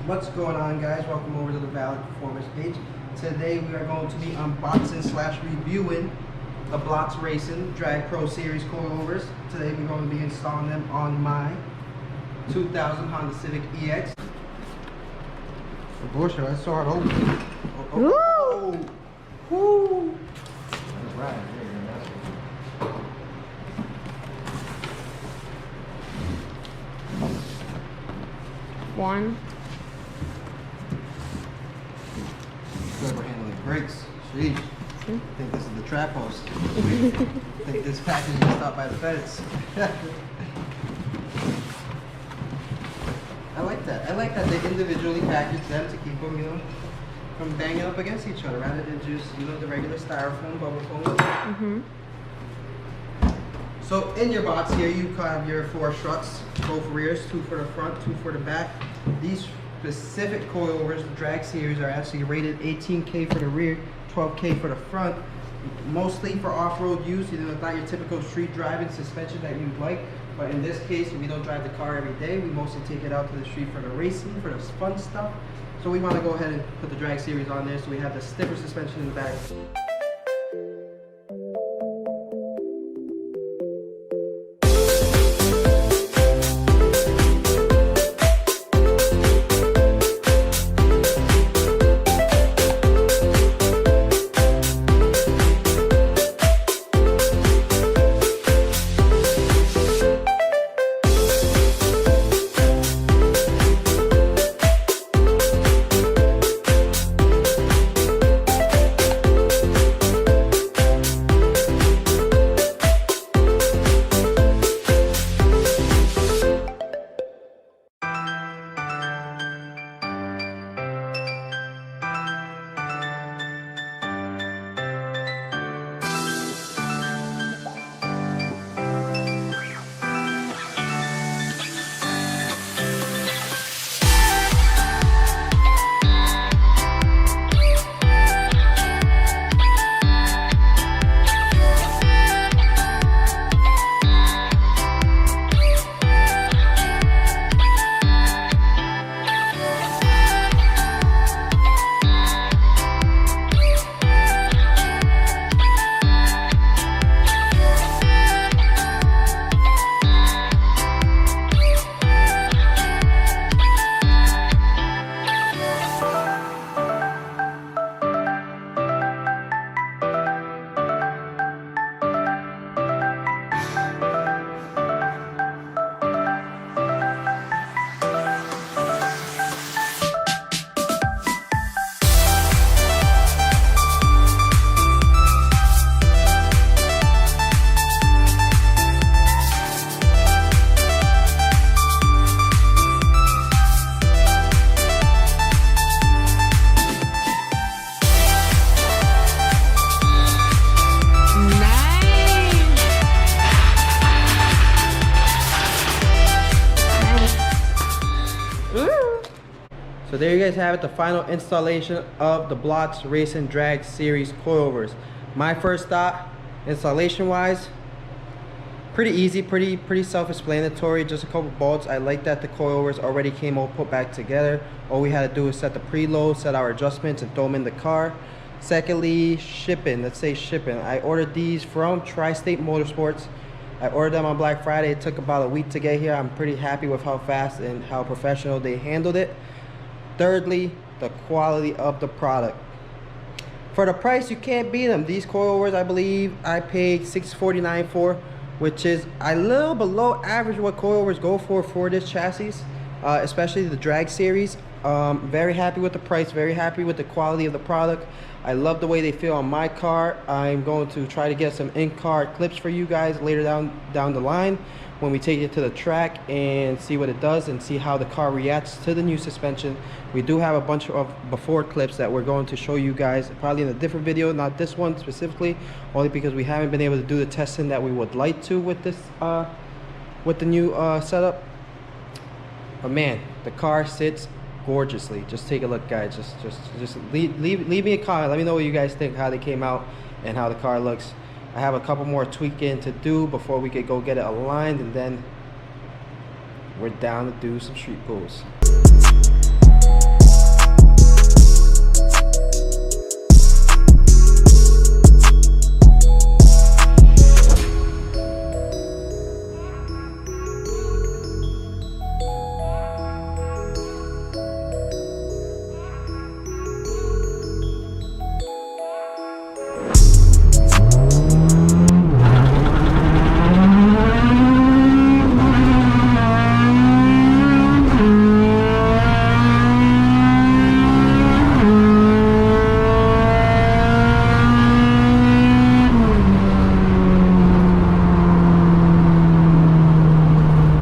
What's going on, guys? Welcome over to the ValidPerformance page. Today we are going to be unboxing / reviewing the Blox Racing Drag Pro Series coilovers. Today we're going to be installing them on my 2000 Honda Civic EX. Oh, bullshit, I saw it open. Oh. Woo! That's right. One. Good, we're handling brakes. Sheesh. I think this is the trap house. I think this package is stopped by the feds. I like that. I like that they individually package them to keep them, you know, from banging up against each other rather than just, you know, the regular styrofoam, bubble foam. So in your box here, you have your 4 struts, both rears, 2 for the front, 2 for the back. These specific coilovers, the drag series, are actually rated 18K for the rear, 12K for the front, mostly for off-road use. You know, not your typical street driving suspension that you'd like. But in this case, we don't drive the car every day. We mostly take it out to the street for the racing, for the fun stuff. So we want to go ahead and put the drag series on there so we have the stiffer suspension in the back. So there you guys have it, the final installation of the Blox Racing Drag Series coilovers. My first thought, installation wise, pretty easy, pretty self-explanatory, just a couple bolts. I like that the coilovers already came all put back together. All we had to do is set the preload, set our adjustments, and throw them in the car. Secondly, shipping, let's say shipping. I ordered these from Tri-State Motorsports. I ordered them on Black Friday. It took about a week to get here. I'm pretty happy with how fast and how professional they handled it. Thirdly, the quality of the product. For the price, you can't beat them. These coilovers, I believe I paid $649 for, which is a little below average what coilovers go for this chassis, especially the drag series. Very happy with the price, very happy with the quality of the product. I love the way they feel on my car. I'm going to try to get some in-car clips for you guys later down the line when we take it to the track and see what it does and see how the car reacts to the new suspension. We do have a bunch of before clips that we're going to show you guys, probably in a different video, not this one specifically, only because we haven't been able to do the testing that we would like to with this with the new setup. But man, the car sits gorgeously. Just take a look, guys. Just leave me a comment. Let me know what you guys think, how they came out and how the car looks. I have a couple more tweaking to do before we could go get it aligned, and then we're down to do some street pulls.